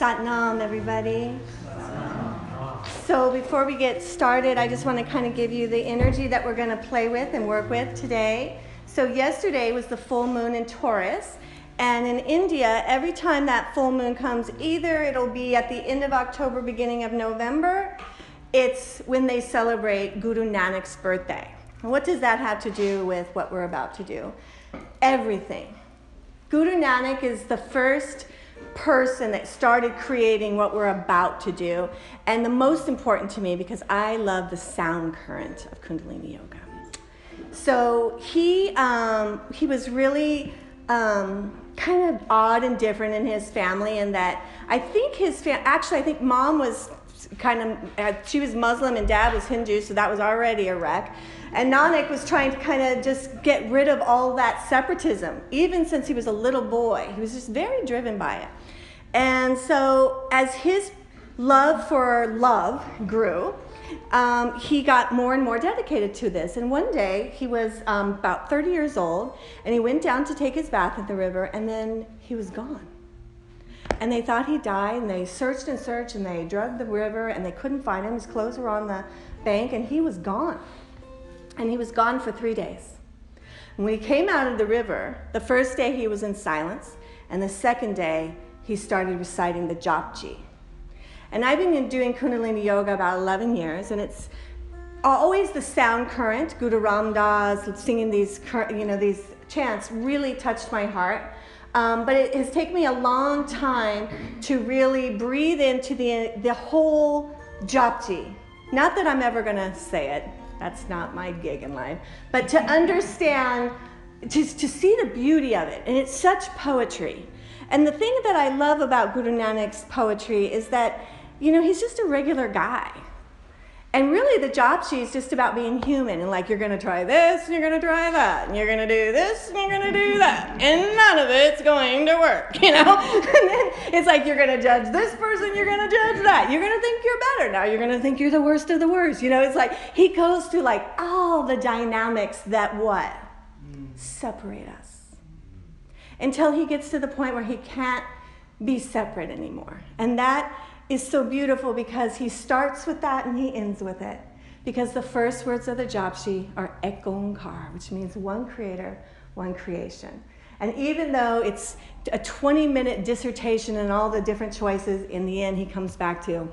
Satnam, everybody. So before we get started, I just want to kind of give you the energy that we're going to play with and work with today. So yesterday was the full moon in Taurus. And in India, every time that full moon comes, either it'll be at the end of October, beginning of November, it's when they celebrate Guru Nanak's birthday. And what does that have to do with what we're about to do? Everything. Guru Nanak is the first person that started creating what we're about to do, and the most important to me because I love the sound current of Kundalini Yoga. So he was really kind of odd and different in his family, in that I think I think mom was she was Muslim and dad was Hindu, so that was already a wreck. And Nanak was trying to kind of just get rid of all that separatism, even since he was a little boy. He was just very driven by it. And so as his love for love grew, he got more and more dedicated to this. And one day, he was about 30 years old, and he went down to take his bath at the river, and then he was gone. And they thought he died, and they searched and searched, and they dug the river, and they couldn't find him. His clothes were on the bank, and he was gone. And he was gone for 3 days. And when he came out of the river, the first day he was in silence, and the second day he started reciting the Japji. And I've been doing Kundalini Yoga about 11 years, and it's always the sound current. Guru Ram Das singing these chants really touched my heart. But it has taken me a long time to really breathe into the whole Japji. Not that I'm ever going to say it. That's not my gig in life. But to understand, to see the beauty of it. And it's such poetry. And the thing that I love about Guru Nanak's poetry is that, he's just a regular guy. And really the Japji is just about being human. And you're going to try this, and you're going to try that. And you're going to do this, and you're going to do that. And none of it's going to work, And then it's like you're going to judge this person, you're going to judge that. You're going to think you're better. Now you're going to think you're the worst of the worst. It's like he goes through all the dynamics that what? Separate us. Until he gets to the point where he can't be separate anymore. And that is so beautiful because he starts with that and he ends with it. Because the first words of the Japji are Ek Onkar, which means one creator, one creation. And even though it's a 20-minute dissertation and all the different choices, in the end he comes back to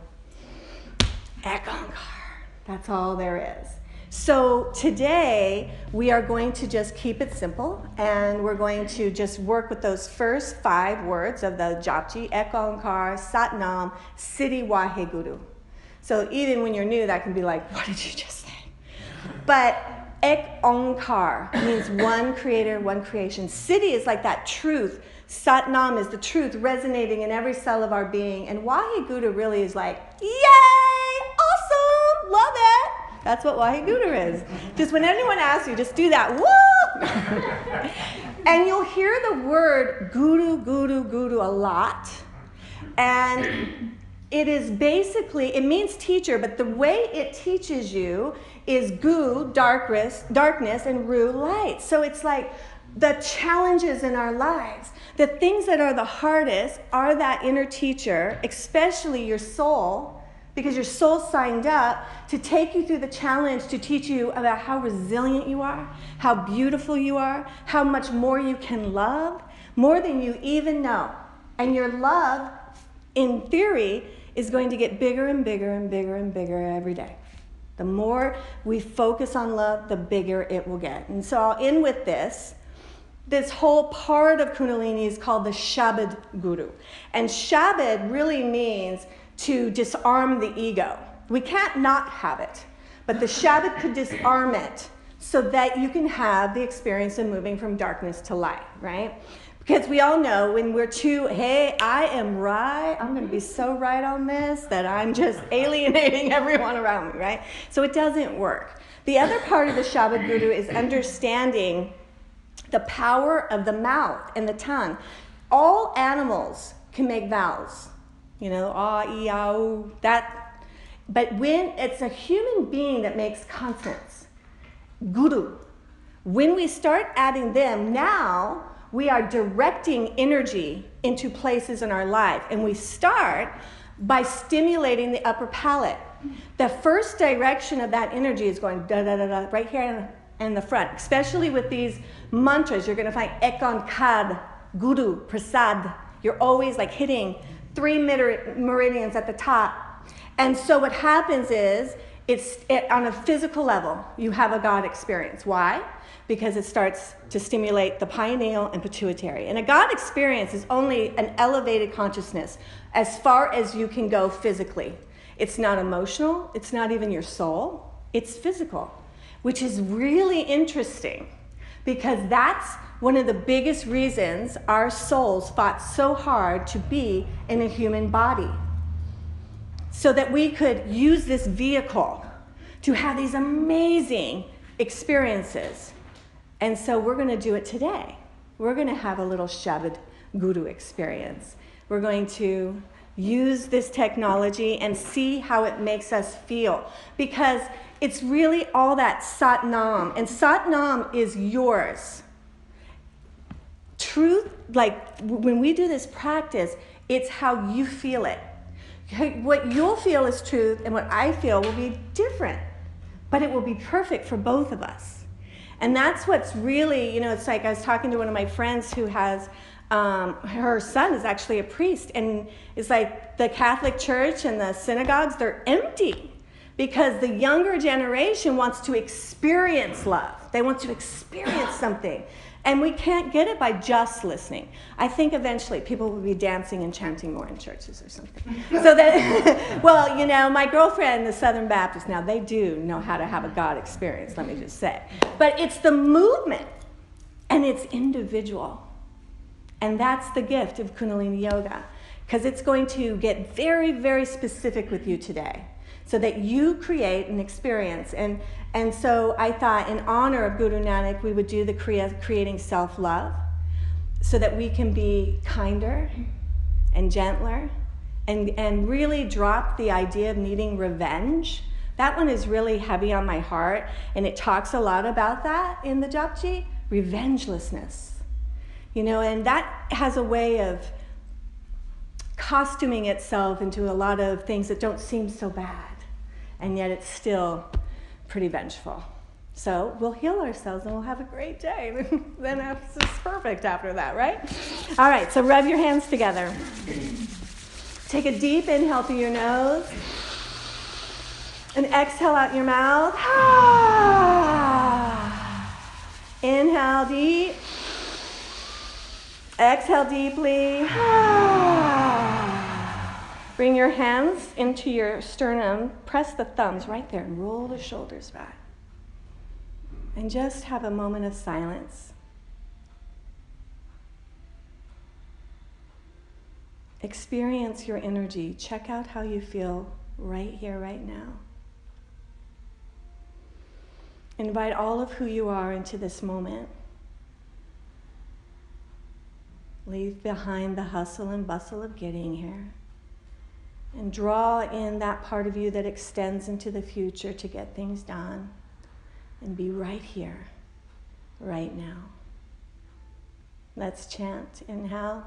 Ek Onkar. That's all there is. So today we are going to just keep it simple, and we're going to just work with those first 5 words of the Japji: Ek Onkar, Satnam, Siddhi Waheguru. So even when you're new, that can be like, what did you just say? But Ek Onkar means one creator, one creation. Siddhi is like that truth. Satnam is the truth resonating in every cell of our being. And Waheguru really is like, yay, awesome, love it. That's what Waheguru is. Just when anyone asks you, just do that. Woo! And you'll hear the word guru, guru, guru a lot. And it is basically, it means teacher, but the way it teaches you is gu, darkness, and ru, light. So it's like the challenges in our lives. The things that are the hardest are that inner teacher, especially your soul, because your soul signed up to take you through the challenge, to teach you about how resilient you are, how beautiful you are, how much more you can love, more than you even know. And your love, in theory, is going to get bigger and bigger and bigger and bigger every day. The more we focus on love, the bigger it will get. And so I'll end with this. This whole part of Kundalini is called the Shabad Guru. And Shabad really means to disarm the ego. We can't not have it, but the Shabad could disarm it so that you can have the experience of moving from darkness to light, right? Because we all know when we're hey, I am right, I'm going to be so right on this that I'm just alienating everyone around me, right? So it doesn't work. The other part of the Shabad Guru is understanding the power of the mouth and the tongue. All animals can make vowels. Ah, ee, ah, oo, that. But when it's a human being that makes consonants, guru, when we start adding them, now we are directing energy into places in our life. And we start by stimulating the upper palate. The first direction of that energy is going da-da-da-da, right here in the front. Especially with these mantras, you're going to find Ekon, Kad, Guru, Prasad. You're always like hitting 3 meridians at the top. And so what happens is, on a physical level, you have a God experience. Why? Because it starts to stimulate the pineal and pituitary. And a God experience is only an elevated consciousness as far as you can go physically. It's not emotional. It's not even your soul. It's physical, which is really interesting because that's one of the biggest reasons our souls fought so hard to be in a human body, so that we could use this vehicle to have these amazing experiences. And so we're going to do it today. We're going to have a little Shabad Guru experience. We're going to use this technology and see how it makes us feel. Because it's really all that Sat Nam. And Sat Nam is yours. Truth, like when we do this practice, it's how you feel it. What you'll feel is truth, and what I feel will be different. But it will be perfect for both of us. And that's what's really, it's like I was talking to one of my friends who has, her son is actually a priest. And it's like the Catholic Church and the synagogues, they're empty. Because the younger generation wants to experience love. They want to experience something. And we can't get it by just listening. I think eventually people will be dancing and chanting more in churches or something. So that, well, my girlfriend, the Southern Baptist, now they do know how to have a God experience, let me just say. But it's the movement, and it's individual. And that's the gift of Kundalini Yoga, because it's going to get very, very specific with you today, so that you create an experience. And so I thought, in honor of Guru Nanak, we would do the creating self-love, so that we can be kinder and gentler, and really drop the idea of needing revenge. That one is really heavy on my heart, and it talks a lot about that in the Japji, revengelessness. And that has a way of costuming itself into a lot of things that don't seem so bad, and yet it's still pretty vengeful. So we'll heal ourselves and we'll have a great day. Then it's perfect after that, right? All right, so rub your hands together. Take a deep inhale through your nose and exhale out your mouth. Inhale deep. Exhale deeply. Bring your hands into your sternum. Press the thumbs right there and roll the shoulders back. And just have a moment of silence. Experience your energy. Check out how you feel right here, right now. Invite all of who you are into this moment. Leave behind the hustle and bustle of getting here. And draw in that part of you that extends into the future to get things done. And be right here, right now. Let's chant. Inhale.